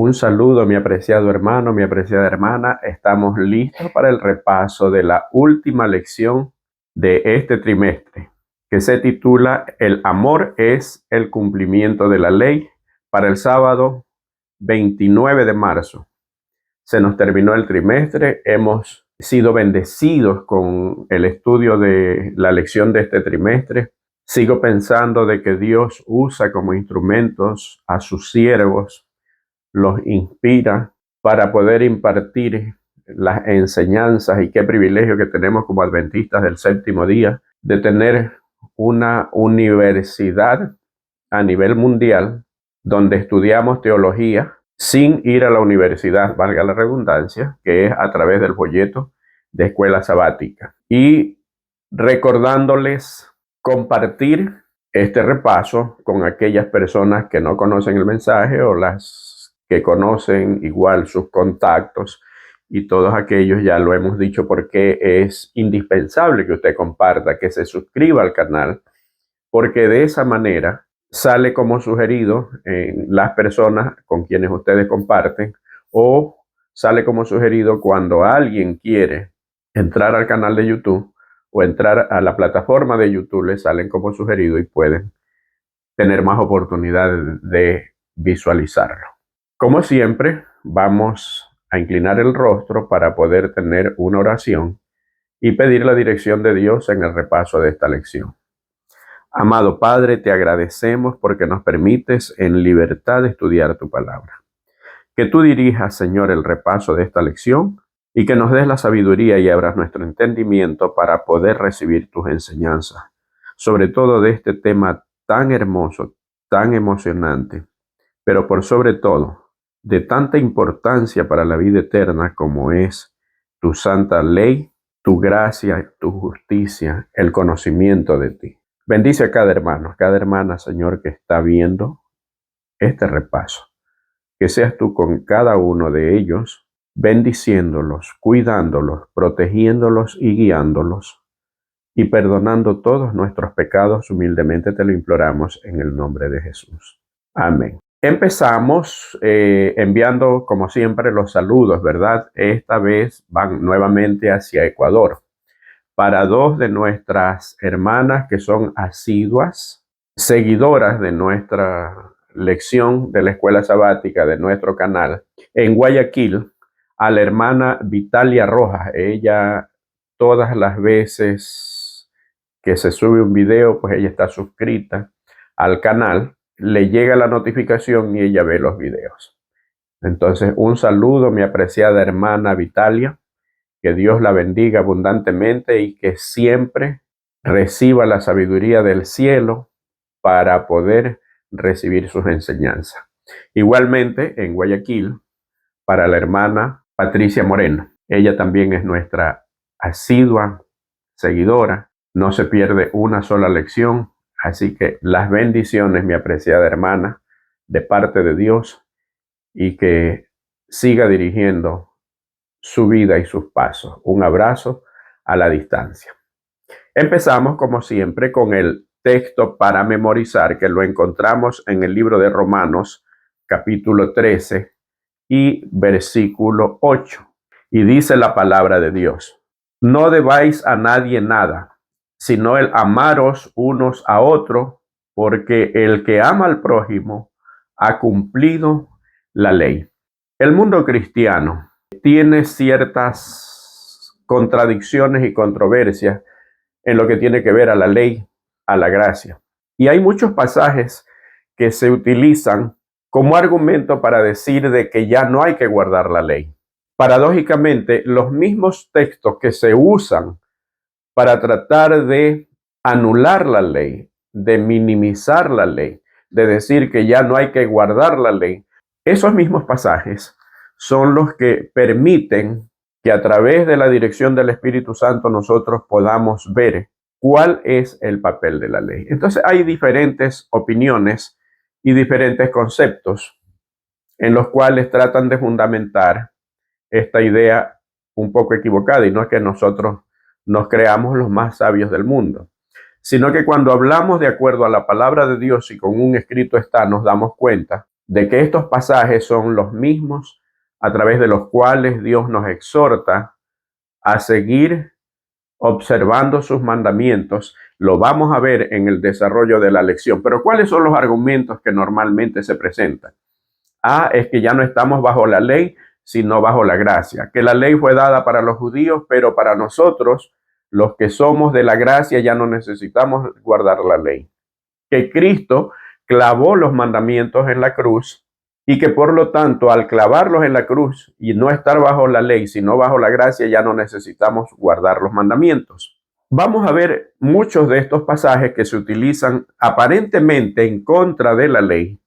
Un saludo, mi apreciado hermano, mi apreciada hermana. Estamos listos para el repaso de la última lección de este trimestre, que se titula El amor es el cumplimiento de la ley, para el sábado 29 de marzo. Se nos terminó el trimestre, hemos sido bendecidos con el estudio de la lección de este trimestre. Sigo pensando de que Dios usa como instrumentos a sus siervos, los inspira para poder impartir las enseñanzas, y qué privilegio que tenemos como adventistas del séptimo día de tener una universidad a nivel mundial donde estudiamos teología sin ir a la universidad, valga la redundancia, que es a través del folleto de Escuela Sabática. Y recordándoles compartir este repaso con aquellas personas que no conocen el mensaje o las que conocen igual sus contactos, y todos aquellos ya lo hemos dicho porque es indispensable que usted comparta, que se suscriba al canal, porque de esa manera sale como sugerido en las personas con quienes ustedes comparten, o sale como sugerido cuando alguien quiere entrar al canal de YouTube o entrar a la plataforma de YouTube, le salen como sugerido y pueden tener más oportunidades de visualizarlo. Como siempre, vamos a inclinar el rostro para poder tener una oración y pedir la dirección de Dios en el repaso de esta lección. Amado Padre, te agradecemos porque nos permites en libertad estudiar tu palabra. Que tú dirijas, Señor, el repaso de esta lección y que nos des la sabiduría y abras nuestro entendimiento para poder recibir tus enseñanzas, sobre todo de este tema tan hermoso, tan emocionante, pero por sobre todo, de tanta importancia para la vida eterna como es tu santa ley, tu gracia, tu justicia, el conocimiento de ti. Bendice a cada hermano, cada hermana, Señor, que está viendo este repaso. Que seas tú con cada uno de ellos, bendiciéndolos, cuidándolos, protegiéndolos y guiándolos, y perdonando todos nuestros pecados. Humildemente te lo imploramos en el nombre de Jesús. Amén. Empezamos enviando, como siempre, los saludos, ¿verdad? Esta vez van nuevamente hacia Ecuador, para dos de nuestras hermanas que son asiduas, seguidoras de nuestra lección de la Escuela Sabática de nuestro canal. En Guayaquil, a la hermana Vitalia Rojas. Ella, todas las veces que se sube un video, pues ella está suscrita al canal, le llega la notificación y ella ve los videos. Entonces, un saludo, mi apreciada hermana Vitalia, que Dios la bendiga abundantemente y que siempre reciba la sabiduría del cielo para poder recibir sus enseñanzas. Igualmente, en Guayaquil, para la hermana Patricia Moreno. Ella también es nuestra asidua seguidora, no se pierde una sola lección. Así que las bendiciones, mi apreciada hermana, de parte de Dios, y que siga dirigiendo su vida y sus pasos. Un abrazo a la distancia. Empezamos, como siempre, con el texto para memorizar, que lo encontramos en el libro de Romanos, capítulo 13 y versículo 8. Y dice la palabra de Dios: no debáis a nadie nada, sino el amaros unos a otros, porque el que ama al prójimo ha cumplido la ley. El mundo cristiano tiene ciertas contradicciones y controversias en lo que tiene que ver a la ley, a la gracia. Y hay muchos pasajes que se utilizan como argumento para decir de que ya no hay que guardar la ley. Paradójicamente, los mismos textos que se usan para tratar de anular la ley, de minimizar la ley, de decir que ya no hay que guardar la ley, esos mismos pasajes son los que permiten que a través de la dirección del Espíritu Santo nosotros podamos ver cuál es el papel de la ley. Entonces hay diferentes opiniones y diferentes conceptos en los cuales tratan de fundamentar esta idea un poco equivocada, y no es que nosotros nos creamos los más sabios del mundo, sino que cuando hablamos de acuerdo a la palabra de Dios y con un escrito está, nos damos cuenta de que estos pasajes son los mismos a través de los cuales Dios nos exhorta a seguir observando sus mandamientos. Lo vamos a ver en el desarrollo de la lección. Pero ¿cuáles son los argumentos que normalmente se presentan? Es que ya no estamos bajo la ley, sino bajo la gracia. Que la ley fue dada para los judíos, pero para nosotros, los que somos de la gracia, ya no necesitamos guardar la ley. Que Cristo clavó los mandamientos en la cruz y que por lo tanto, al clavarlos en la cruz y no estar bajo la ley, sino bajo la gracia, ya no necesitamos guardar los mandamientos. Vamos a ver muchos de estos pasajes que se utilizan aparentemente en contra de la ley,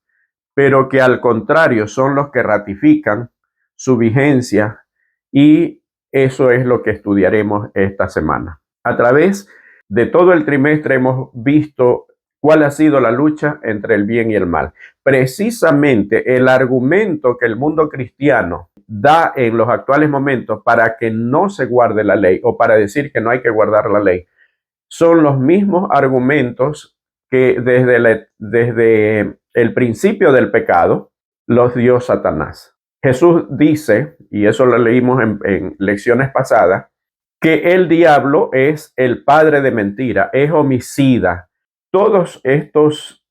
pero que al contrario son los que ratifican su vigencia, y eso es lo que estudiaremos esta semana. A través de todo el trimestre hemos visto cuál ha sido la lucha entre el bien y el mal. Precisamente el argumento que el mundo cristiano da en los actuales momentos para que no se guarde la ley o para decir que no hay que guardar la ley son los mismos argumentos que desde el principio del pecado los dio Satanás. Jesús dice, y eso lo leímos en lecciones pasadas, que el diablo es el padre de mentira, es homicida. Todos estos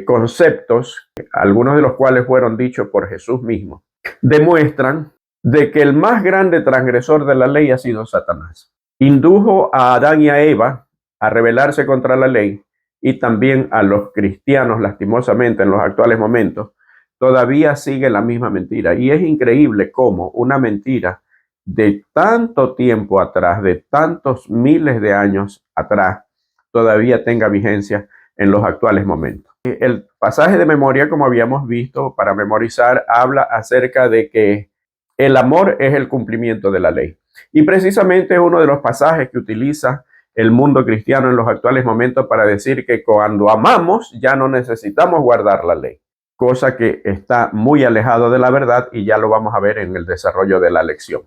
conceptos, algunos de los cuales fueron dichos por Jesús mismo, demuestran de que el más grande transgresor de la ley ha sido Satanás. Indujo a Adán y a Eva a rebelarse contra la ley, y también a los cristianos, lastimosamente, en los actuales momentos, todavía sigue la misma mentira. Y es increíble cómo una mentira de tanto tiempo atrás, de tantos miles de años atrás, todavía tenga vigencia en los actuales momentos. El pasaje de memoria, como habíamos visto, para memorizar, habla acerca de que el amor es el cumplimiento de la ley. Y precisamente es uno de los pasajes que utiliza el mundo cristiano en los actuales momentos para decir que cuando amamos ya no necesitamos guardar la ley, cosa que está muy alejado de la verdad, y ya lo vamos a ver en el desarrollo de la lección.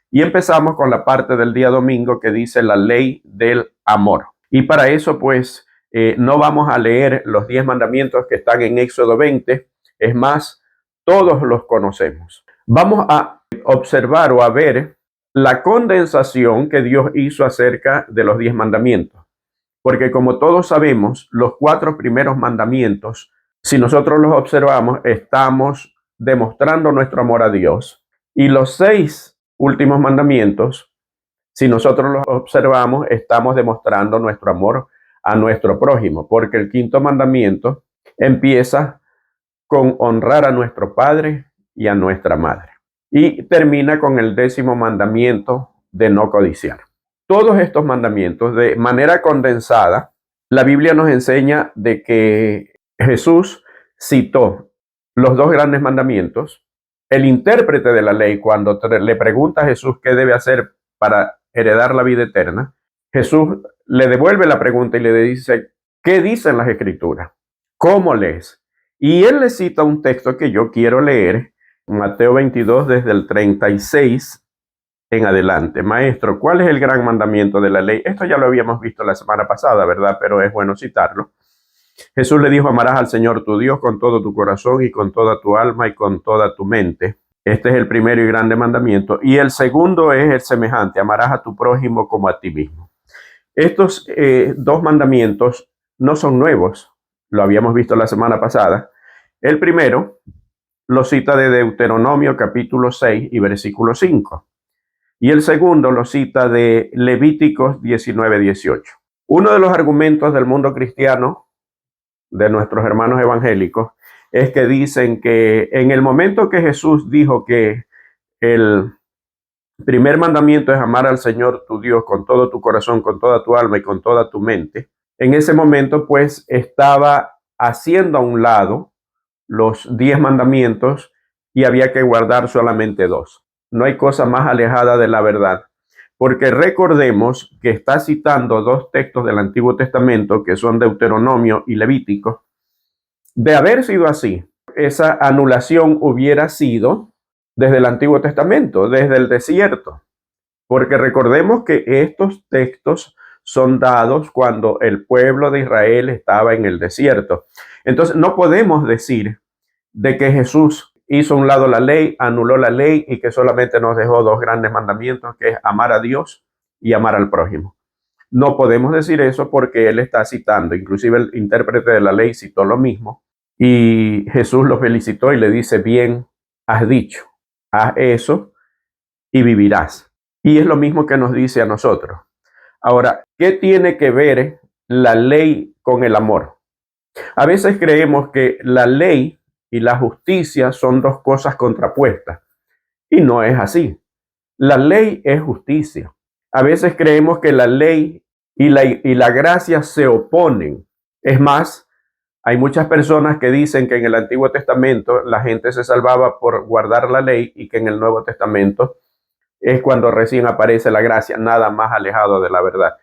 Y empezamos con la parte del día domingo que dice la ley del amor. Y para eso pues no vamos a leer los 10 mandamientos que están en Éxodo 20, es más, todos los conocemos. Vamos a observar o a ver la condensación que Dios hizo acerca de los 10 mandamientos. Porque como todos sabemos, los 4 primeros mandamientos, si nosotros los observamos, estamos demostrando nuestro amor a Dios. Y los 6 últimos mandamientos, si nosotros los observamos, estamos demostrando nuestro amor a nuestro prójimo. Porque el 5.º mandamiento empieza con honrar a nuestro padre y a nuestra madre. Y termina con el 10.º mandamiento de no codiciar. Todos estos mandamientos, de manera condensada, la Biblia nos enseña de que Jesús citó los 2 grandes mandamientos. El intérprete de la ley, cuando le pregunta a Jesús qué debe hacer para heredar la vida eterna, Jesús le devuelve la pregunta y le dice, ¿qué dicen las Escrituras? ¿Cómo lees? Y él le cita un texto que yo quiero leer, Mateo 22, desde el 36 en adelante. Maestro, ¿cuál es el gran mandamiento de la ley? Esto ya lo habíamos visto la semana pasada, ¿verdad? Pero es bueno citarlo. Jesús le dijo, amarás al Señor tu Dios con todo tu corazón y con toda tu alma y con toda tu mente. Este es el primero y grande mandamiento. Y el segundo es el semejante, amarás a tu prójimo como a ti mismo. Estos 2 mandamientos no son nuevos, lo habíamos visto la semana pasada. El primero lo cita de Deuteronomio capítulo 6 y versículo 5. Y el segundo lo cita de Levíticos 19:18. Uno de los argumentos del mundo cristiano, de nuestros hermanos evangélicos, es que dicen que en el momento que Jesús dijo que el primer mandamiento es amar al Señor tu Dios con todo tu corazón, con toda tu alma y con toda tu mente, en ese momento pues estaba haciendo a un lado los 10 mandamientos y había que guardar solamente 2. No hay cosa más alejada de la verdad, porque recordemos que está citando 2 textos del Antiguo Testamento que son Deuteronomio y Levítico. De haber sido así, esa anulación hubiera sido desde el Antiguo Testamento, desde el desierto, porque recordemos que estos textos son dados cuando el pueblo de Israel estaba en el desierto. Entonces no podemos decir de que Jesús hizo a un lado la ley, anuló la ley y que solamente nos dejó dos grandes mandamientos, que es amar a Dios y amar al prójimo. No podemos decir eso porque él está citando, inclusive el intérprete de la ley citó lo mismo y Jesús lo felicitó y le dice, bien, has dicho, haz eso y vivirás. Y es lo mismo que nos dice a nosotros. Ahora, ¿qué tiene que ver la ley con el amor? A veces creemos que la ley y la justicia son dos cosas contrapuestas y no es así. La ley es justicia. A veces creemos que la ley y la gracia se oponen. Es más, hay muchas personas que dicen que en el Antiguo Testamento la gente se salvaba por guardar la ley y que en el Nuevo Testamento es cuando recién aparece la gracia, nada más alejado de la verdad.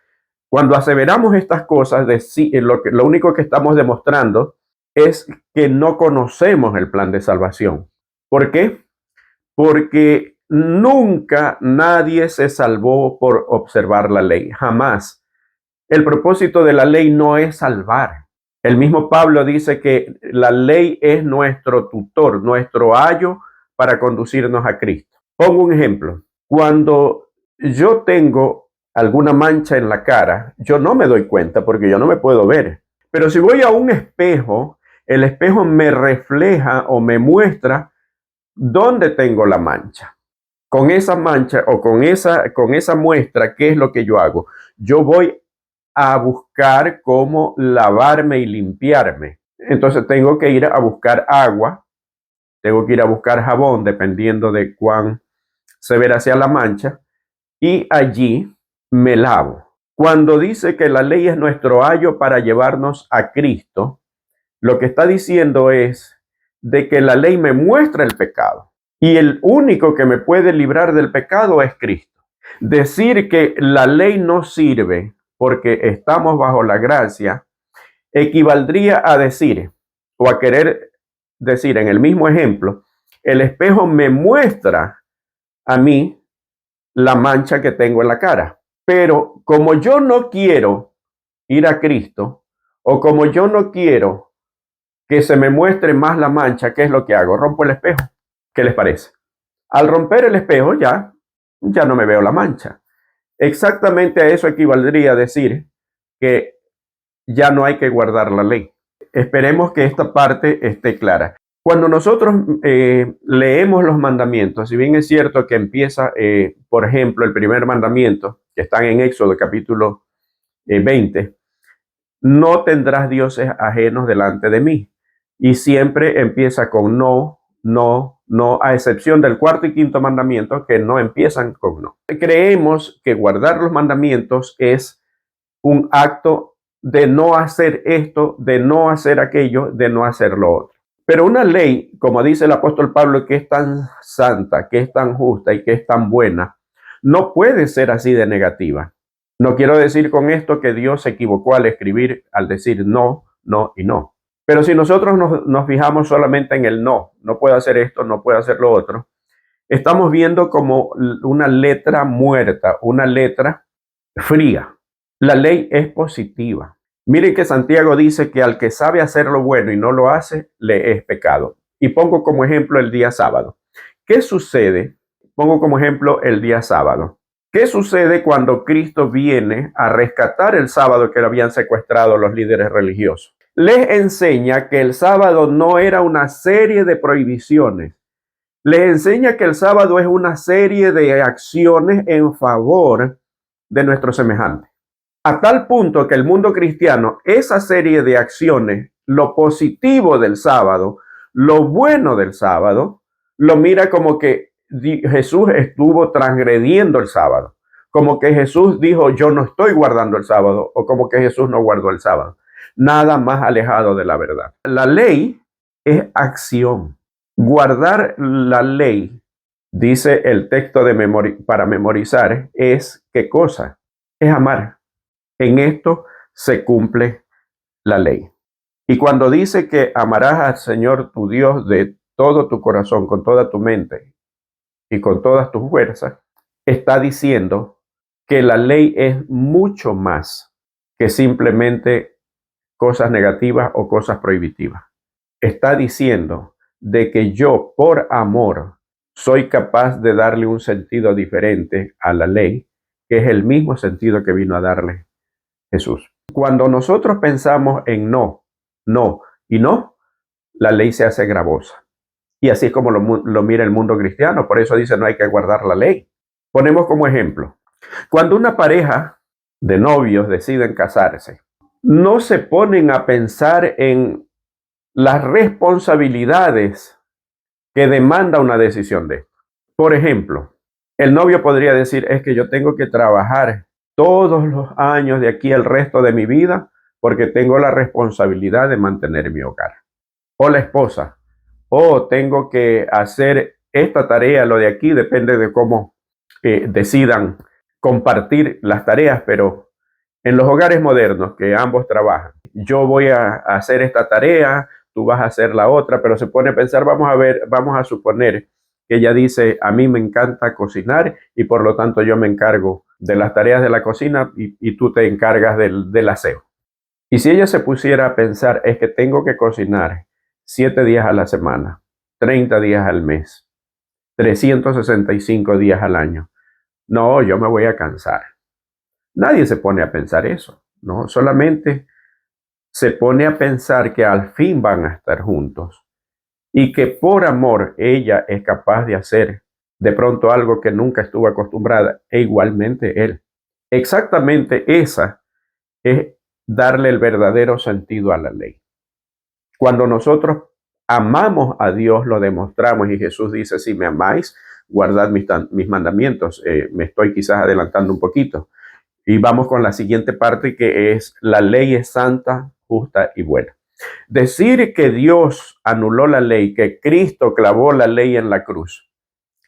Cuando aseveramos estas cosas, lo único que estamos demostrando es que no conocemos el plan de salvación. ¿Por qué? Porque nunca nadie se salvó por observar la ley, jamás. El propósito de la ley no es salvar. El mismo Pablo dice que la ley es nuestro tutor, nuestro ayo para conducirnos a Cristo. Pongo un ejemplo. Cuando yo tengo alguna mancha en la cara, yo no me doy cuenta porque yo no me puedo ver. Pero si voy a un espejo, el espejo me refleja o me muestra dónde tengo la mancha. Con esa mancha o con esa muestra, ¿qué es lo que yo hago? Yo voy a buscar cómo lavarme y limpiarme. Entonces tengo que ir a buscar agua, tengo que ir a buscar jabón, dependiendo de cuán severa sea la mancha, y allí me lavo. Cuando dice que la ley es nuestro ayo para llevarnos a Cristo, lo que está diciendo es de que la ley me muestra el pecado y el único que me puede librar del pecado es Cristo. Decir que la ley no sirve porque estamos bajo la gracia equivaldría a decir o a querer decir en el mismo ejemplo, el espejo me muestra a mí la mancha que tengo en la cara. Pero como yo no quiero ir a Cristo o como yo no quiero que se me muestre más la mancha, ¿qué es lo que hago? Rompo el espejo. ¿Qué les parece? Al romper el espejo ya no me veo la mancha. Exactamente a eso equivaldría decir que ya no hay que guardar la ley. Esperemos que esta parte esté clara. Cuando nosotros leemos los mandamientos, si bien es cierto que empieza, por ejemplo, el primer mandamiento, que están en Éxodo capítulo 20, no tendrás dioses ajenos delante de mí. Y siempre empieza con no, no, no, a excepción del cuarto y quinto mandamiento que no empiezan con no. Creemos que guardar los mandamientos es un acto de no hacer esto, de no hacer aquello, de no hacer lo otro. Pero una ley, como dice el apóstol Pablo, que es tan santa, que es tan justa y que es tan buena, no puede ser así de negativa. No quiero decir con esto que Dios se equivocó al escribir, al decir no, no y no. Pero si nosotros nos fijamos solamente en el no, no puedo hacer esto, no puedo hacer lo otro, estamos viendo como una letra muerta, una letra fría. La ley es positiva. Miren que Santiago dice que al que sabe hacer lo bueno y no lo hace, le es pecado. Y pongo como ejemplo el día sábado. ¿Qué sucede? Pongo como ejemplo el día sábado. ¿Qué sucede cuando Cristo viene a rescatar el sábado que lo habían secuestrado los líderes religiosos? Les enseña que el sábado no era una serie de prohibiciones. Les enseña que el sábado es una serie de acciones en favor de nuestro semejante. A tal punto que el mundo cristiano, esa serie de acciones, lo positivo del sábado, lo bueno del sábado, lo mira como que Jesús estuvo transgrediendo el sábado, como que Jesús dijo yo no estoy guardando el sábado o como que Jesús no guardó el sábado. Nada más alejado de la verdad. La ley es acción. Guardar la ley, dice el texto para memorizar, es ¿qué cosa? Es amar. En esto se cumple la ley. Y cuando dice que amarás al Señor tu Dios de todo tu corazón, con toda tu mente y con todas tus fuerzas, está diciendo que la ley es mucho más que simplemente cosas negativas o cosas prohibitivas. Está diciendo de que yo, por amor, soy capaz de darle un sentido diferente a la ley, que es el mismo sentido que vino a darle Jesús. Cuando nosotros pensamos en no, no y no, la ley se hace gravosa. Y así es como lo mira el mundo cristiano. Por eso dice no hay que guardar la ley. Ponemos como ejemplo, cuando una pareja de novios deciden casarse, no se ponen a pensar en las responsabilidades que demanda una decisión de esto. Por ejemplo, el novio podría decir, es que yo tengo que trabajar todos los años de aquí el resto de mi vida porque tengo la responsabilidad de mantener mi hogar. O la esposa, o tengo que hacer esta tarea, lo de aquí, depende de cómo decidan compartir las tareas, pero en los hogares modernos que ambos trabajan, yo voy a hacer esta tarea, tú vas a hacer la otra, pero se pone a pensar, vamos a suponer que ella dice, a mí me encanta cocinar y por lo tanto yo me encargo de las tareas de la cocina y tú te encargas del aseo. Y si ella se pusiera a pensar, es que tengo que cocinar 7 días a la semana, 30 días al mes, 365 días al año. No, yo me voy a cansar. Nadie se pone a pensar eso, ¿no? Solamente se pone a pensar que al fin van a estar juntos y que por amor ella es capaz de hacer de pronto algo que nunca estuvo acostumbrada e igualmente él. Exactamente esa es darle el verdadero sentido a la ley. Cuando nosotros amamos a Dios, lo demostramos y Jesús dice, si me amáis, guardad mis mandamientos. Me estoy quizás adelantando un poquito. Y vamos con la siguiente parte que es, la ley es santa, justa y buena. Decir que Dios anuló la ley, que Cristo clavó la ley en la cruz,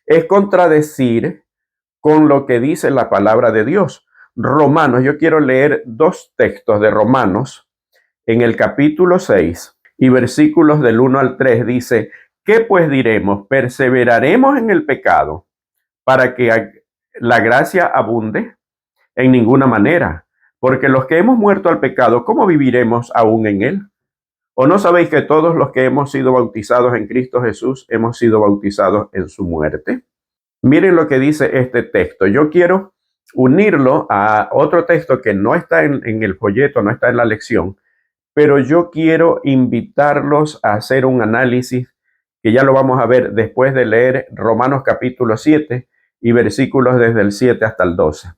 es contradecir con lo que dice la palabra de Dios. Romanos, yo quiero leer 2 textos de Romanos en el capítulo 6 y versículos del 1 al 3 dice, ¿qué pues diremos? ¿Perseveraremos en el pecado para que la gracia abunde? En ninguna manera, porque los que hemos muerto al pecado, ¿cómo viviremos aún en él? ¿O no sabéis que todos los que hemos sido bautizados en Cristo Jesús hemos sido bautizados en su muerte? Miren lo que dice este texto. Yo quiero unirlo a otro texto que no está en el folleto, no está en la lección, pero yo quiero invitarlos a hacer un análisis que ya lo vamos a ver después de leer Romanos capítulo 7 y versículos desde el 7 hasta el 12.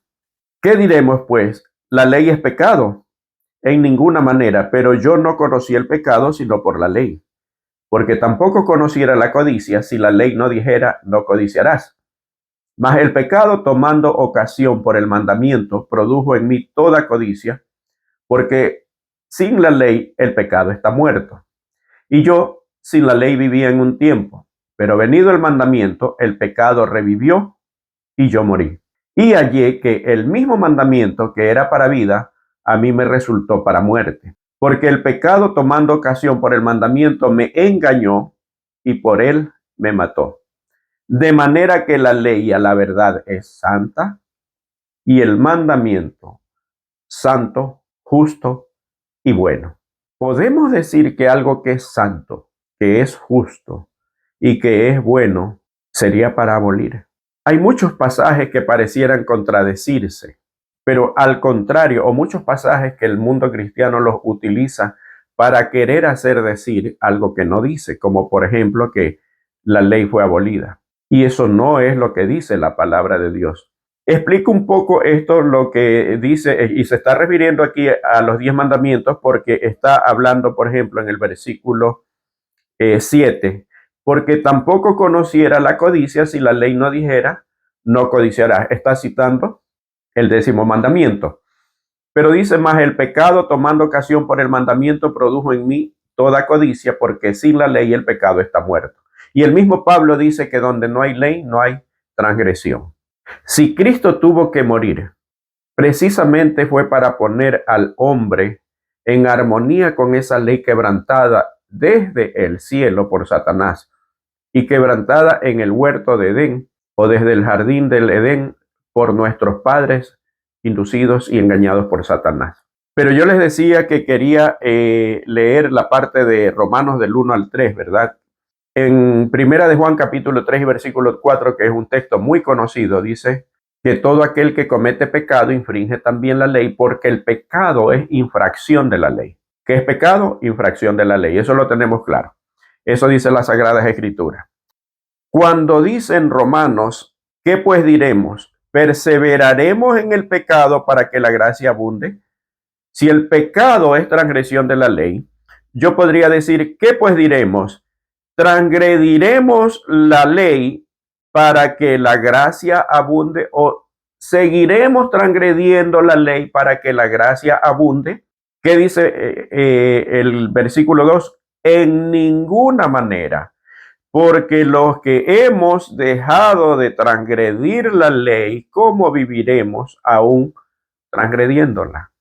¿Qué diremos pues? ¿La ley es pecado? En ninguna manera, pero yo no conocí el pecado sino por la ley, porque tampoco conociera la codicia si la ley no dijera no codiciarás. Mas el pecado, tomando ocasión por el mandamiento, produjo en mí toda codicia, porque sin la ley el pecado está muerto. Y yo sin la ley vivía en un tiempo, pero venido el mandamiento, el pecado revivió y yo morí. Y hallé que el mismo mandamiento que era para vida, a mí me resultó para muerte. Porque el pecado, tomando ocasión por el mandamiento, me engañó y por él me mató. De manera que la ley a la verdad es santa y el mandamiento santo, justo y bueno. Podemos decir que algo que es santo, que es justo y que es bueno, sería para abolir. Hay muchos pasajes que parecieran contradecirse, pero al contrario, o muchos pasajes que el mundo cristiano los utiliza para querer hacer decir algo que no dice, como por ejemplo que la ley fue abolida. Y eso no es lo que dice la palabra de Dios. Explico un poco esto, lo que dice, y se está refiriendo aquí a los 10 mandamientos porque está hablando, por ejemplo, en el versículo 7, porque tampoco conociera la codicia si la ley no dijera, no codiciarás. Está citando el 10º mandamiento. Pero dice más, el pecado tomando ocasión por el mandamiento produjo en mí toda codicia, porque sin la ley el pecado está muerto. Y el mismo Pablo dice que donde no hay ley, no hay transgresión. Si Cristo tuvo que morir, precisamente fue para poner al hombre en armonía con esa ley quebrantada desde el cielo por Satanás y quebrantada en el huerto de Edén o desde el jardín del Edén por nuestros padres inducidos y engañados por Satanás. Pero yo les decía que quería leer la parte de Romanos del 1 al 3, ¿verdad? En Primera de Juan capítulo 3 y versículo 4, que es un texto muy conocido, dice que todo aquel que comete pecado infringe también la ley, porque el pecado es infracción de la ley. ¿Qué es pecado? Infracción de la ley. Eso lo tenemos claro. Eso dice las Sagradas Escrituras. Cuando dicen Romanos, ¿qué pues diremos? ¿Perseveraremos en el pecado para que la gracia abunde? Si el pecado es transgresión de la ley, yo podría decir, ¿qué pues diremos? ¿Transgrediremos la ley para que la gracia abunde o seguiremos transgrediendo la ley para que la gracia abunde? ¿Qué dice el versículo 2? En ninguna manera, porque los que hemos dejado de transgredir la ley, ¿cómo viviremos aún transgrediéndola?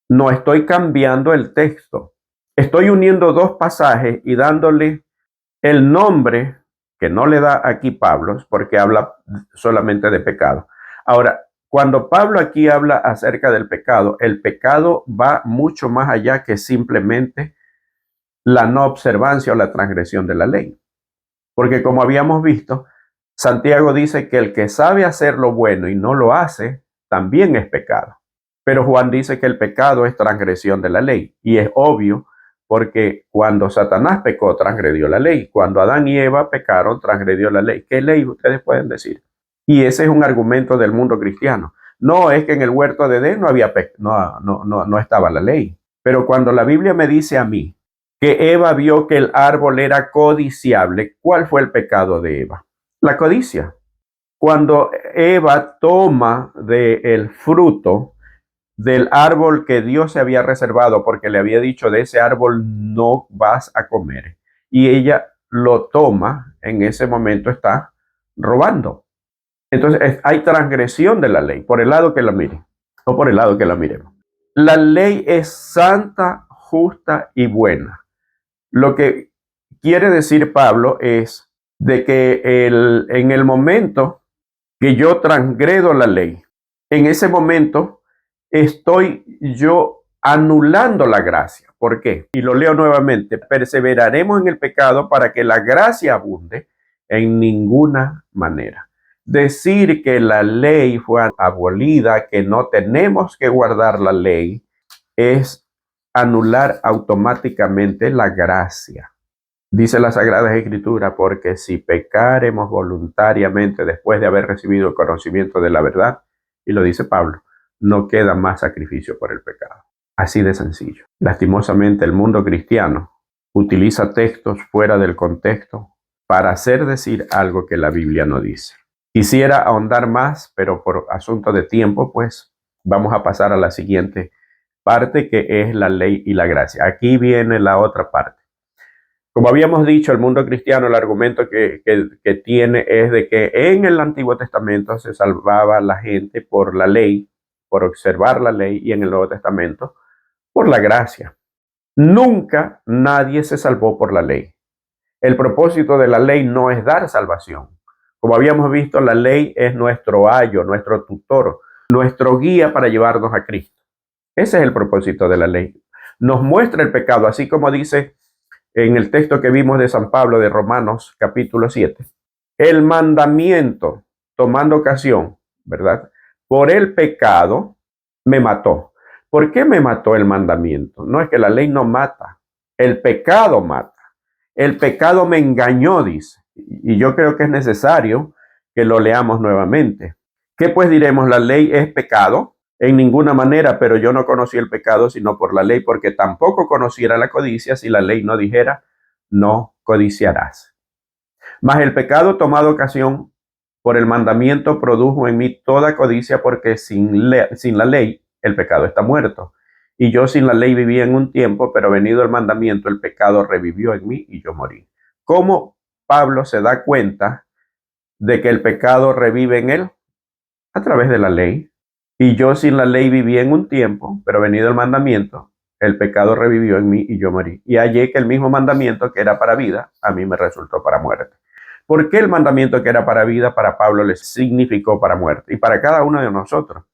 No estoy cambiando el texto. Estoy uniendo dos pasajes y dándole el nombre que no le da aquí Pablo, porque habla solamente de pecado. Ahora, cuando Pablo aquí habla acerca del pecado, el pecado va mucho más allá que simplemente la no observancia o la transgresión de la ley. Porque como habíamos visto, Santiago dice que el que sabe hacer lo bueno y no lo hace, también es pecado. Pero Juan dice que el pecado es transgresión de la ley. Y es obvio porque cuando Satanás pecó, transgredió la ley. Cuando Adán y Eva pecaron, transgredió la ley. ¿Qué ley ustedes pueden decir? Y ese es un argumento del mundo cristiano. No es que en el huerto de Edén no estaba la ley. Pero cuando la Biblia me dice a mí que Eva vio que el árbol era codiciable, ¿cuál fue el pecado de Eva? La codicia. Cuando Eva toma del fruto del árbol que Dios se había reservado, porque le había dicho, de ese árbol no vas a comer, y ella lo toma, en ese momento está robando. Entonces hay transgresión de la ley, por el lado que la mire, o por el lado que la miremos. La ley es santa, justa y buena. Lo que quiere decir Pablo es de que en el momento que yo transgredo la ley, en ese momento estoy yo anulando la gracia. ¿Por qué? Y lo leo nuevamente. Perseveraremos en el pecado para que la gracia abunde en ninguna manera. Decir que la ley fue abolida, que no tenemos que guardar la ley, es anular automáticamente la gracia. Dice la Sagrada Escritura, porque si pecaremos voluntariamente después de haber recibido el conocimiento de la verdad, y lo dice Pablo, no queda más sacrificio por el pecado. Así de sencillo. Lastimosamente el mundo cristiano utiliza textos fuera del contexto para hacer decir algo que la Biblia no dice. Quisiera ahondar más, pero por asunto de tiempo, pues vamos a pasar a la siguiente parte, que es la ley y la gracia. Aquí viene la otra parte. Como habíamos dicho, el mundo cristiano, el argumento que tiene es de que en el Antiguo Testamento se salvaba la gente por la ley, por observar la ley, y en el Nuevo Testamento por la gracia. Nunca nadie se salvó por la ley. El propósito de la ley no es dar salvación. Como habíamos visto, la ley es nuestro ayo, nuestro tutor, nuestro guía para llevarnos a Cristo. Ese es el propósito de la ley. Nos muestra el pecado, así como dice en el texto que vimos de San Pablo de Romanos capítulo 7. El mandamiento, tomando ocasión, ¿verdad? Por el pecado me mató. ¿Por qué me mató el mandamiento? No es que la ley no mata, el pecado mata. El pecado me engañó, dice. Y yo creo que es necesario que lo leamos nuevamente. ¿Qué pues diremos? ¿La ley es pecado? En ninguna manera, pero yo no conocí el pecado sino por la ley, porque tampoco conociera la codicia si la ley no dijera, no codiciarás. Mas el pecado tomado ocasión por el mandamiento produjo en mí toda codicia, porque sin la ley el pecado está muerto. Y yo sin la ley vivía en un tiempo, pero venido el mandamiento, el pecado revivió en mí y yo morí. ¿Cómo Pablo se da cuenta de que el pecado revive en él? A través de la ley. Y yo sin la ley viví en un tiempo, pero venido el mandamiento, el pecado revivió en mí y yo morí. Y hallé que el mismo mandamiento que era para vida, a mí me resultó para muerte. ¿Por qué el mandamiento que era para vida, para Pablo le significó para muerte? Y para cada uno de nosotros.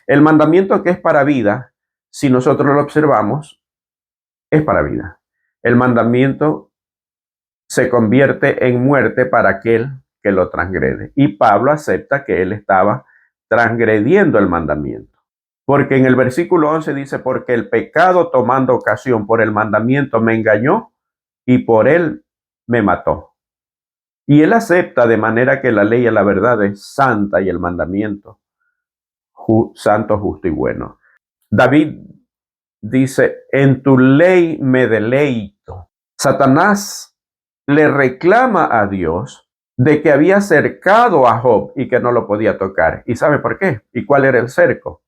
El mandamiento que es para vida, si nosotros lo observamos, es para vida. El mandamiento se convierte en muerte para aquel que lo transgrede. Y Pablo acepta que él estaba transgrediendo el mandamiento. Porque en el versículo 11 dice, porque el pecado tomando ocasión por el mandamiento me engañó y por él me mató. Y él acepta de manera que la ley y la verdad es santa y el mandamiento santo, justo y bueno. David dice, en tu ley me deleito. Satanás le reclama a Dios de que había cercado a Job y que no lo podía tocar. ¿Y sabe por qué? ¿Y cuál era el cerco?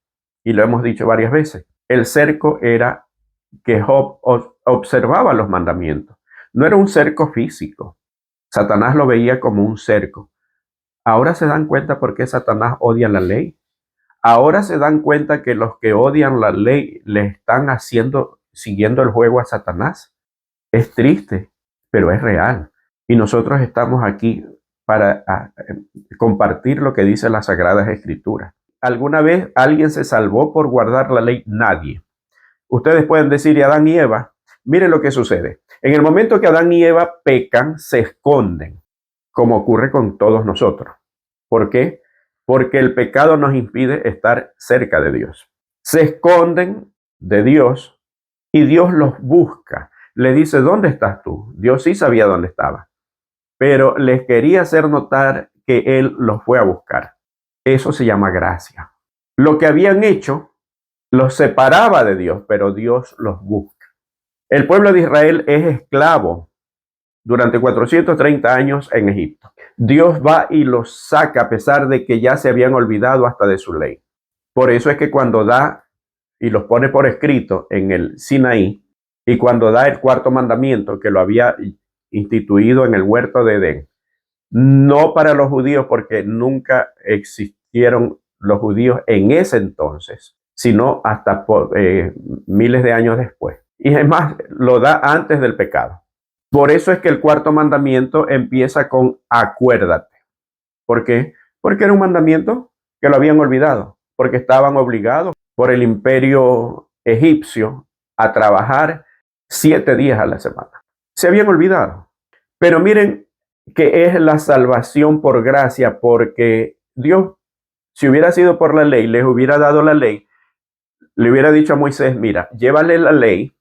Y lo hemos dicho varias veces. El cerco era que Job observaba los mandamientos. No era un cerco físico. Satanás lo veía como un cerco. Ahora se dan cuenta por qué Satanás odia la ley. Ahora se dan cuenta que los que odian la ley le están siguiendo el juego a Satanás. Es triste, pero es real. Y nosotros estamos aquí para compartir lo que dice las Sagradas Escrituras. ¿Alguna vez alguien se salvó por guardar la ley? Nadie. Ustedes pueden decir, y Adán y Eva, miren lo que sucede. En el momento que Adán y Eva pecan, se esconden, como ocurre con todos nosotros. ¿Por qué? Porque el pecado nos impide estar cerca de Dios. Se esconden de Dios y Dios los busca. Le dice, ¿dónde estás tú? Dios sí sabía dónde estaba, pero les quería hacer notar que Él los fue a buscar. Eso se llama gracia. Lo que habían hecho los separaba de Dios, pero Dios los busca. El pueblo de Israel es esclavo durante 430 años en Egipto. Dios va y los saca a pesar de que ya se habían olvidado hasta de su ley. Por eso es que cuando da y los pone por escrito en el Sinaí, y cuando da el cuarto mandamiento que lo había instituido en el huerto de Edén, no para los judíos porque nunca existieron los judíos en ese entonces, sino hasta miles de años después. Y además lo da antes del pecado. Por eso es que el cuarto mandamiento empieza con acuérdate. ¿Por qué? Porque era un mandamiento que lo habían olvidado, porque estaban obligados por el imperio egipcio a trabajar 7 días a la semana. Se habían olvidado. Pero miren que es la salvación por gracia, porque Dios, si hubiera sido por la ley, les hubiera dado la ley, le hubiera dicho a Moisés, mira, llévale la ley,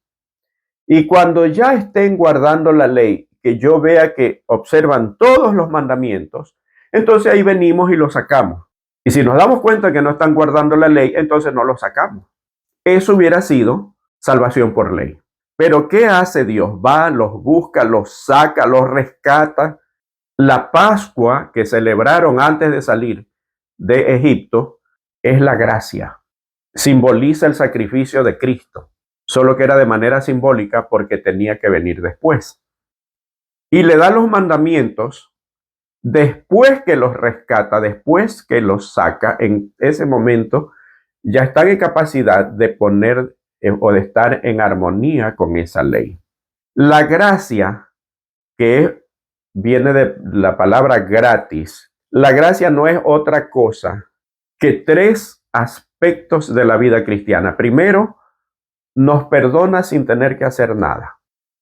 y cuando ya estén guardando la ley, que yo vea que observan todos los mandamientos, entonces ahí venimos y lo sacamos. Y si nos damos cuenta que no están guardando la ley, entonces no lo sacamos. Eso hubiera sido salvación por ley. Pero ¿qué hace Dios? Va, los busca, los saca, los rescata. La Pascua que celebraron antes de salir de Egipto es la gracia. Simboliza el sacrificio de Cristo, solo que era de manera simbólica porque tenía que venir después. Y le da los mandamientos después que los rescata, después que los saca. En ese momento ya están en capacidad de poner o de estar en armonía con esa ley. La gracia, que viene de la palabra gratis, la gracia no es otra cosa que 3 aspectos de la vida cristiana. Primero, nos perdona sin tener que hacer nada.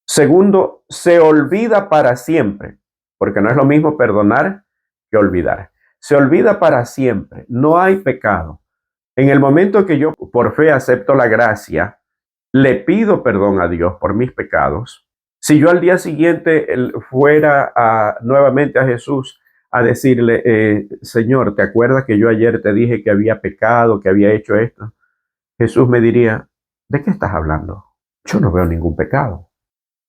Segundo, se olvida para siempre, porque no es lo mismo perdonar que olvidar. Se olvida para siempre, no hay pecado. En el momento que yo por fe acepto la gracia, le pido perdón a Dios por mis pecados. Si yo al día siguiente fuera nuevamente a Jesús a decirle, Señor, ¿te acuerdas que yo ayer te dije que había pecado, que había hecho esto? Jesús me diría, ¿de qué estás hablando? Yo no veo ningún pecado.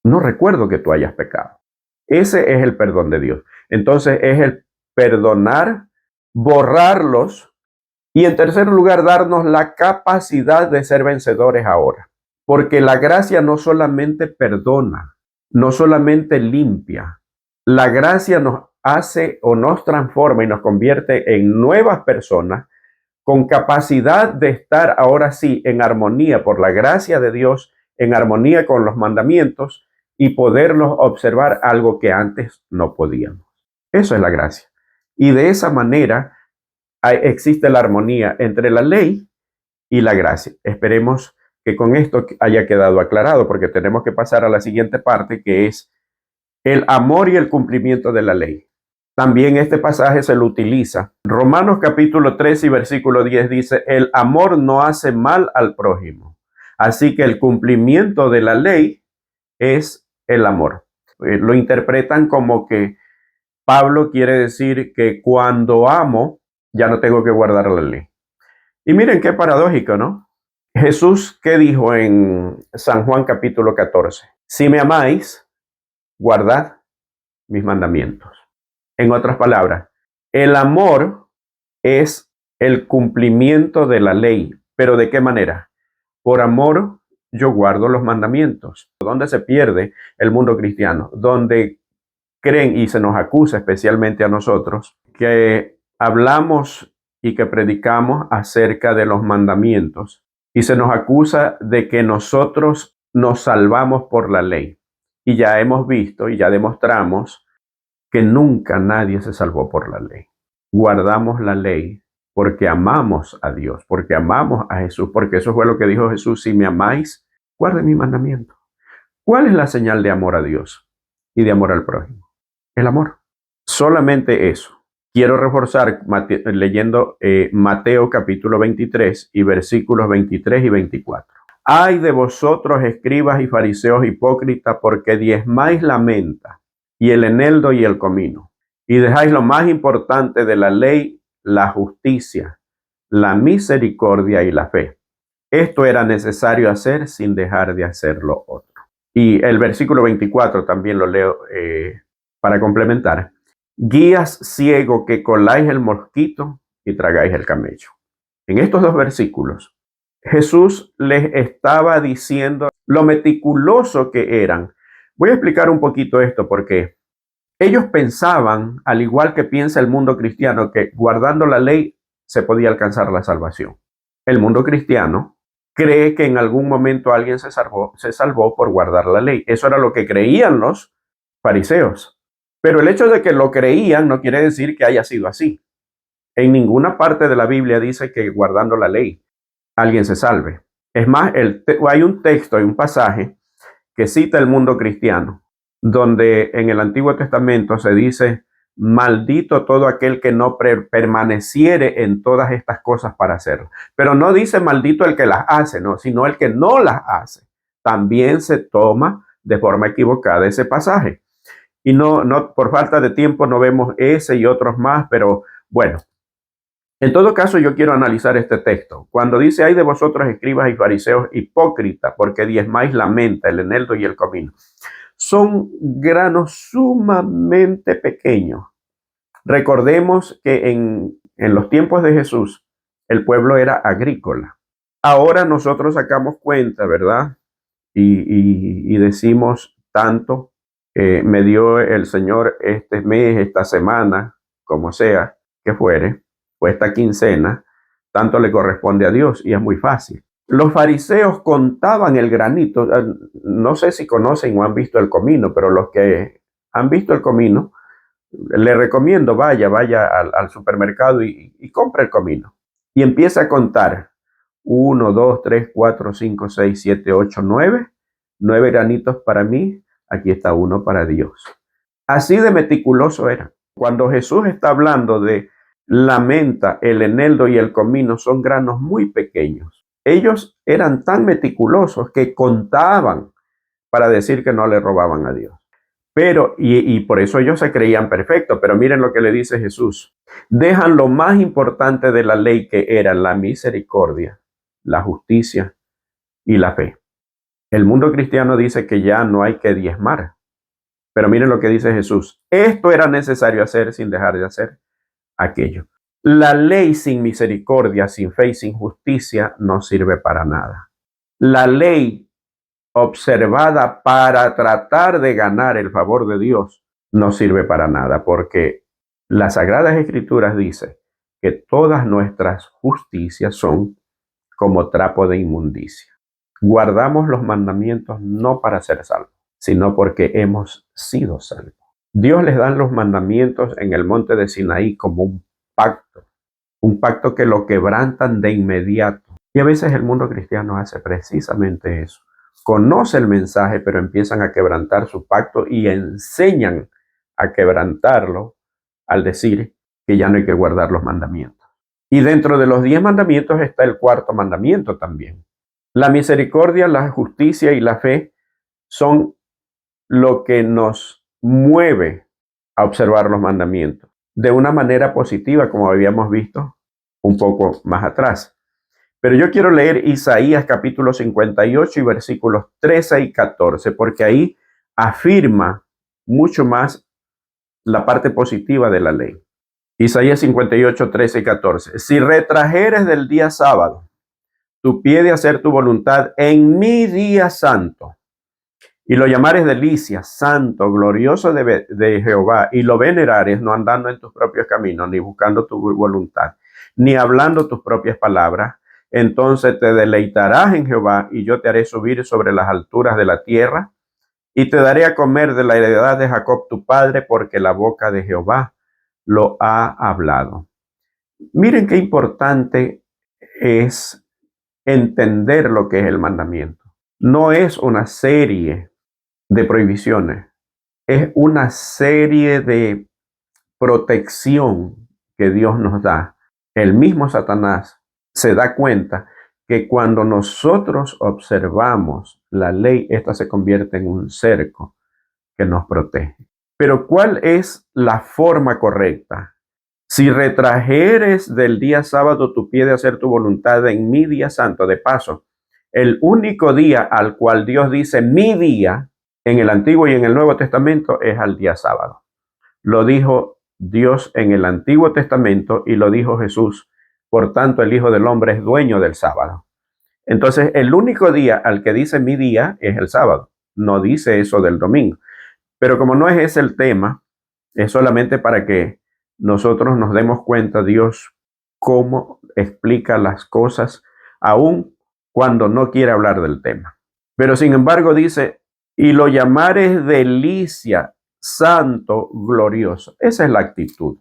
No recuerdo que tú hayas pecado. Ese es el perdón de Dios. Entonces es el perdonar, borrarlos y en tercer lugar darnos la capacidad de ser vencedores ahora. Porque la gracia no solamente perdona, no solamente limpia. La gracia nos hace o nos transforma y nos convierte en nuevas personas con capacidad de estar ahora sí en armonía por la gracia de Dios, en armonía con los mandamientos y poderlos observar, algo que antes no podíamos. Eso es la gracia. Y de esa manera existe la armonía entre la ley y la gracia. Esperemos que con esto haya quedado aclarado, porque tenemos que pasar a la siguiente parte, que es el amor y el cumplimiento de la ley. También este pasaje se lo utiliza. Romanos capítulo 3 y versículo 10 dice, el amor no hace mal al prójimo. Así que el cumplimiento de la ley es el amor. Lo interpretan como que Pablo quiere decir que cuando amo, ya no tengo que guardar la ley. Y miren qué paradójico, ¿no? Jesús, ¿qué dijo en San Juan capítulo 14? Si me amáis, guardad mis mandamientos. En otras palabras, el amor es el cumplimiento de la ley. ¿Pero de qué manera? Por amor yo guardo los mandamientos. ¿Dónde se pierde el mundo cristiano? Donde creen y se nos acusa especialmente a nosotros que hablamos y que predicamos acerca de los mandamientos y se nos acusa de que nosotros nos salvamos por la ley. Y ya hemos visto y ya demostramos que nunca nadie se salvó por la ley. Guardamos la ley porque amamos a Dios, porque amamos a Jesús, porque eso fue lo que dijo Jesús, si me amáis, guarden mi mandamiento. ¿Cuál es la señal de amor a Dios y de amor al prójimo? El amor. Solamente eso. Quiero reforzar leyendo Mateo capítulo 23 y versículos 23 y 24. Ay de vosotros, escribas y fariseos hipócritas, porque diezmáis la menta y el eneldo y el comino, y dejáis lo más importante de la ley, la justicia, la misericordia y la fe. Esto era necesario hacer sin dejar de hacer lo otro. Y el versículo 24 también lo leo para complementar. Guías ciego que coláis el mosquito y tragáis el camello. En estos dos versículos, Jesús les estaba diciendo lo meticuloso que eran. Voy a explicar un poquito esto porque ellos pensaban, al igual que piensa el mundo cristiano, que guardando la ley se podía alcanzar la salvación. El mundo cristiano cree que en algún momento alguien se salvó por guardar la ley. Eso era lo que creían los fariseos. Pero el hecho de que lo creían no quiere decir que haya sido así. En ninguna parte de la Biblia dice que guardando la ley alguien se salve. Es más, hay un texto, hay un pasaje que cita el mundo cristiano, donde en el Antiguo Testamento se dice, maldito todo aquel que no permaneciere en todas estas cosas para hacerlo. Pero no dice maldito el que las hace, no, sino el que no las hace. También se toma de forma equivocada ese pasaje. Y no, por falta de tiempo no vemos ese y otros más, pero bueno. En todo caso, yo quiero analizar este texto. Cuando dice, ay de vosotros, escribas y fariseos hipócritas, porque diezmáis la menta, el eneldo y el comino. Son granos sumamente pequeños. Recordemos que en los tiempos de Jesús, el pueblo era agrícola. Ahora nosotros sacamos cuenta, ¿verdad? Y decimos tanto, me dio el Señor este mes, esta semana, como sea que fuere, o esta quincena, tanto le corresponde a Dios y es muy fácil. Los fariseos contaban el granito. No sé si conocen o han visto el comino, pero los que han visto el comino, le recomiendo vaya al supermercado y compre el comino. Y empieza a contar 1, 2, 3, 4, 5, 6, 7, 8, 9. 9 granitos para mí, aquí está uno para Dios. Así de meticuloso era. Cuando Jesús está hablando de la menta, el eneldo y el comino, son granos muy pequeños. Ellos eran tan meticulosos que contaban para decir que no le robaban a Dios. Pero, y por eso ellos se creían perfectos, pero miren lo que le dice Jesús. Dejan lo más importante de la ley, que era la misericordia, la justicia y la fe. El mundo cristiano dice que ya no hay que diezmar. Pero miren lo que dice Jesús. Esto era necesario hacer sin dejar de hacer aquello. La ley sin misericordia, sin fe y sin justicia no sirve para nada. La ley observada para tratar de ganar el favor de Dios no sirve para nada, porque las Sagradas Escrituras dicen que todas nuestras justicias son como trapo de inmundicia. Guardamos los mandamientos no para ser salvos, sino porque hemos sido salvos. Dios les da los mandamientos en el monte de Sinaí como un pacto que lo quebrantan de inmediato. Y a veces el mundo cristiano hace precisamente eso. conoce el mensaje, pero empiezan a quebrantar su pacto y enseñan a quebrantarlo al decir que ya no hay que guardar los mandamientos. Y dentro de los 10 mandamientos está el cuarto mandamiento también. La misericordia, la justicia y la fe son lo que nos mueve a observar los mandamientos de una manera positiva, como habíamos visto un poco más atrás. Pero yo quiero leer Isaías capítulo 58 y versículos 13 y 14, porque ahí afirma mucho más la parte positiva de la ley. Isaías 58, 13 y 14. Si retrajeres del día sábado tu pie de hacer tu voluntad en mi día santo, y lo llamares delicia, santo, glorioso de Jehová, y lo venerares, no andando en tus propios caminos, ni buscando tu voluntad, ni hablando tus propias palabras, entonces te deleitarás en Jehová, y yo te haré subir sobre las alturas de la tierra, y te daré a comer de la heredad de Jacob tu padre, porque la boca de Jehová lo ha hablado. Miren qué importante es entender lo que es el mandamiento. No es una serie de prohibiciones, es una serie de protección que Dios nos da. El mismo Satanás se da cuenta que cuando nosotros observamos la ley, esta se convierte en un cerco que nos protege. Pero ¿cuál es la forma correcta? Si retrajeres del día sábado tu pie de hacer tu voluntad en mi día santo, de paso, el único día al cual Dios dice mi día en el Antiguo y en el Nuevo Testamento es al día sábado. Lo dijo Dios en el Antiguo Testamento y lo dijo Jesús. Por tanto, el Hijo del Hombre es dueño del sábado. Entonces, el único día al que dice mi día es el sábado. No dice eso del domingo. Pero como no es ese el tema, es solamente para que nosotros nos demos cuenta, Dios, cómo explica las cosas, aun cuando no quiere hablar del tema. Pero sin embargo dice, y lo llamares delicia, santo, glorioso. Esa es la actitud.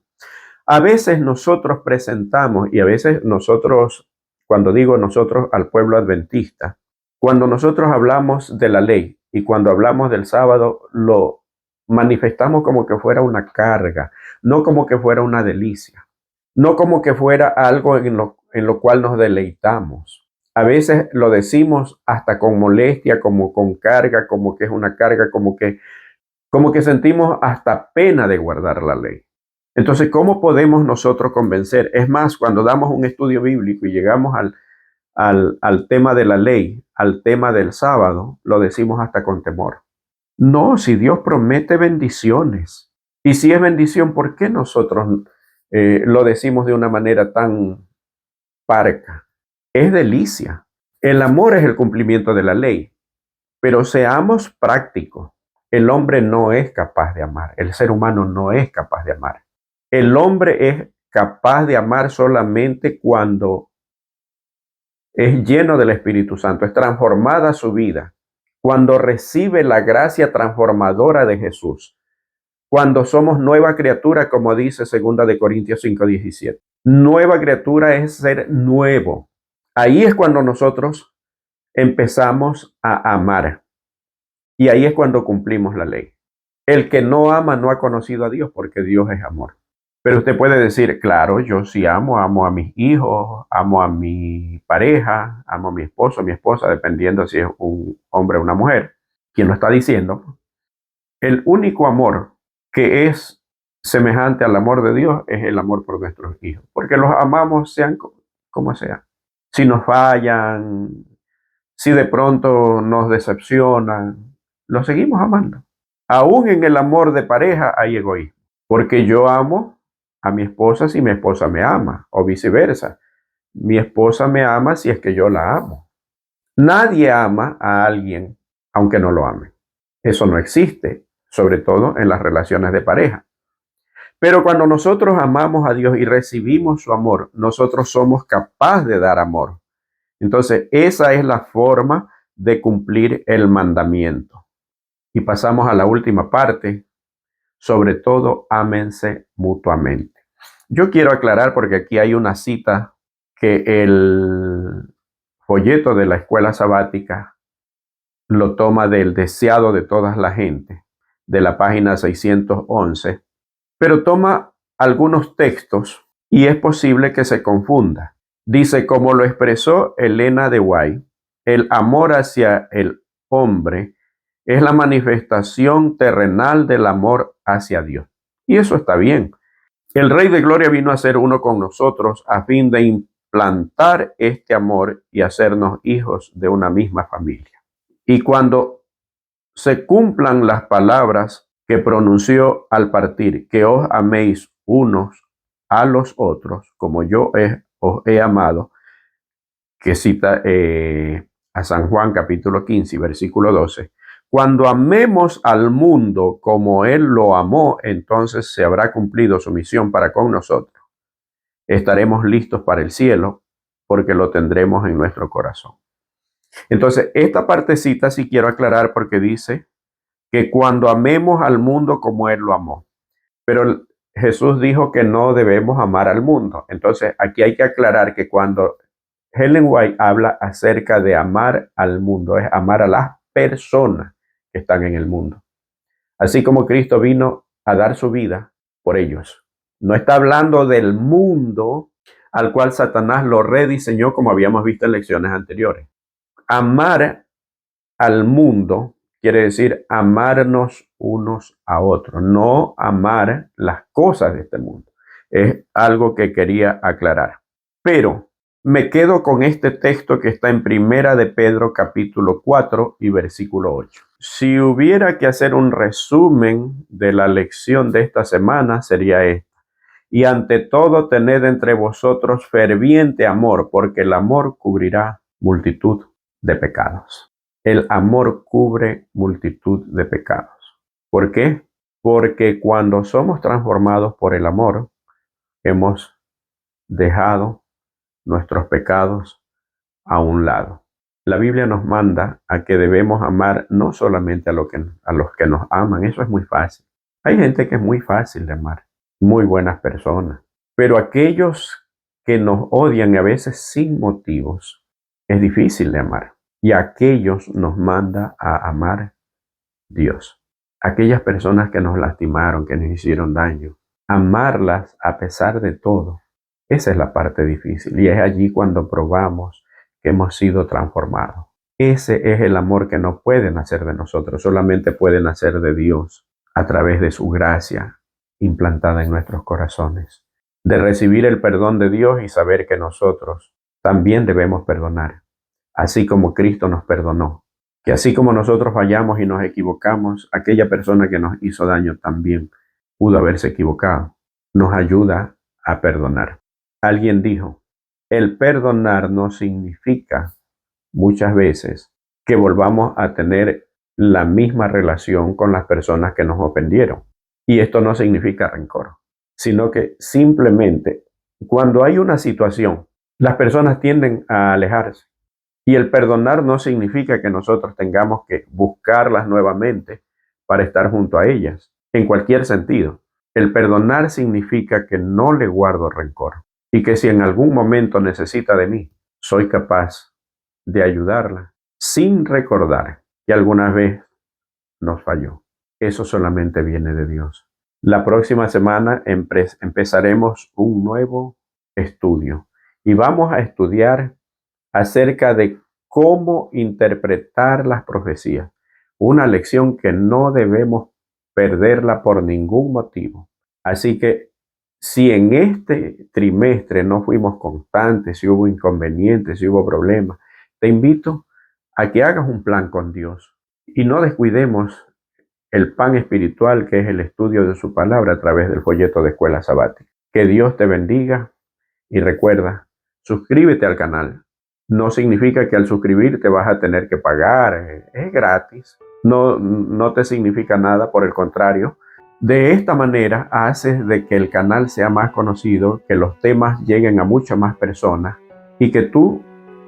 A veces nosotros presentamos, y a veces nosotros, cuando digo nosotros al pueblo adventista, cuando nosotros hablamos de la ley y cuando hablamos del sábado, lo manifestamos como que fuera una carga, no como que fuera una delicia, no como que fuera algo en lo cual nos deleitamos. A veces lo decimos hasta con molestia, como con carga, como que es una carga, como que sentimos hasta pena de guardar la ley. Entonces, ¿cómo podemos nosotros convencer? Es más, cuando damos un estudio bíblico y llegamos al tema de la ley, al tema del sábado, lo decimos hasta con temor. No, si Dios promete bendiciones, y si es bendición, ¿por qué nosotros lo decimos de una manera tan parca? Es delicia. El amor es el cumplimiento de la ley, pero seamos prácticos. El hombre no es capaz de amar, el ser humano no es capaz de amar. El hombre es capaz de amar solamente cuando es lleno del Espíritu Santo, es transformada su vida, cuando recibe la gracia transformadora de Jesús, cuando somos nueva criatura, como dice 2 de Corintios 5:17. Nueva criatura es ser nuevo. Ahí es cuando nosotros empezamos a amar. Y ahí es cuando cumplimos la ley. El que no ama no ha conocido a Dios, porque Dios es amor. Pero usted puede decir, claro, yo sí amo a mis hijos, amo a mi pareja, amo a mi esposo, a mi esposa, dependiendo si es un hombre o una mujer. ¿Quién lo está diciendo? El único amor que es semejante al amor de Dios es el amor por nuestros hijos, porque los amamos sean como sean. Si nos fallan, si de pronto nos decepcionan, los seguimos amando. Aún en el amor de pareja hay egoísmo, porque yo amo a mi esposa si mi esposa me ama, o viceversa. Mi esposa me ama si es que yo la amo. Nadie ama a alguien aunque no lo ame. Eso no existe, sobre todo en las relaciones de pareja. Pero cuando nosotros amamos a Dios y recibimos su amor, nosotros somos capaces de dar amor. Entonces, esa es la forma de cumplir el mandamiento. Y pasamos a la última parte, sobre todo, ámense mutuamente. Yo quiero aclarar, porque aquí hay una cita que el folleto de la escuela sabática lo toma del deseado de toda la gente, de la página 611, pero toma algunos textos y es posible que se confunda. Dice, como lo expresó Elena de White, el amor hacia el hombre es la manifestación terrenal del amor hacia Dios. Y eso está bien. El Rey de Gloria vino a ser uno con nosotros a fin de implantar este amor y hacernos hijos de una misma familia. Y cuando se cumplan las palabras que pronunció al partir, que os améis unos a los otros, como yo os he amado, que cita a San Juan capítulo 15, versículo 12. Cuando amemos al mundo como Él lo amó, entonces se habrá cumplido su misión para con nosotros. Estaremos listos para el cielo porque lo tendremos en nuestro corazón. Entonces, esta partecita sí quiero aclarar porque dice que cuando amemos al mundo como Él lo amó. Pero Jesús dijo que no debemos amar al mundo. Entonces, aquí hay que aclarar que cuando Ellen White habla acerca de amar al mundo, es amar a las personas que están en el mundo. Así como Cristo vino a dar su vida por ellos. No está hablando del mundo al cual Satanás lo rediseñó, como habíamos visto en lecciones anteriores. Amar al mundo quiere decir amarnos unos a otros, no amar las cosas de este mundo. Es algo que quería aclarar. Pero me quedo con este texto que está en Primera de Pedro capítulo 4 y versículo 8. Si hubiera que hacer un resumen de la lección de esta semana, sería esta. Y ante todo, tened entre vosotros ferviente amor, porque el amor cubrirá multitud de pecados. El amor cubre multitud de pecados. ¿Por qué? Porque cuando somos transformados por el amor, hemos dejado nuestros pecados a un lado. La Biblia nos manda a que debemos amar no solamente a los que nos aman, eso es muy fácil. Hay gente que es muy fácil de amar, muy buenas personas, pero aquellos que nos odian y a veces sin motivos, es difícil de amar. Y a aquellos nos manda a amar Dios. Aquellas personas que nos lastimaron, que nos hicieron daño, amarlas a pesar de todo. Esa es la parte difícil y es allí cuando probamos que hemos sido transformados. Ese es el amor que no puede nacer de nosotros, solamente puede nacer de Dios a través de su gracia implantada en nuestros corazones. De recibir el perdón de Dios y saber que nosotros también debemos perdonar, así como Cristo nos perdonó. Que así como nosotros fallamos y nos equivocamos, aquella persona que nos hizo daño también pudo haberse equivocado. Nos ayuda a perdonar. Alguien dijo, el perdonar no significa muchas veces que volvamos a tener la misma relación con las personas que nos ofendieron. Y esto no significa rencor, sino que simplemente cuando hay una situación, las personas tienden a alejarse. Y el perdonar no significa que nosotros tengamos que buscarlas nuevamente para estar junto a ellas, en cualquier sentido. El perdonar significa que no le guardo rencor y que si en algún momento necesita de mí, soy capaz de ayudarla sin recordar que alguna vez nos falló. Eso solamente viene de Dios. La próxima semana empezaremos un nuevo estudio y vamos a estudiar acerca de cómo interpretar las profecías. Una lección que no debemos perderla por ningún motivo. Así que si en este trimestre no fuimos constantes, si hubo inconvenientes, si hubo problemas, te invito a que hagas un plan con Dios y no descuidemos el pan espiritual que es el estudio de su palabra a través del folleto de Escuela Sabática. Que Dios te bendiga y recuerda, suscríbete al canal. No significa que al suscribirte vas a tener que pagar, es gratis. No te significa nada, por el contrario. De esta manera haces de que el canal sea más conocido, que los temas lleguen a muchas más personas y que tú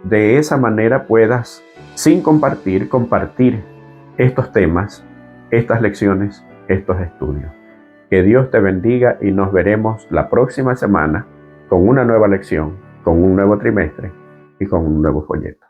de esa manera puedas, sin compartir estos temas, estas lecciones, estos estudios. Que Dios te bendiga y nos veremos la próxima semana con una nueva lección, con un nuevo trimestre y con un nuevo folleto.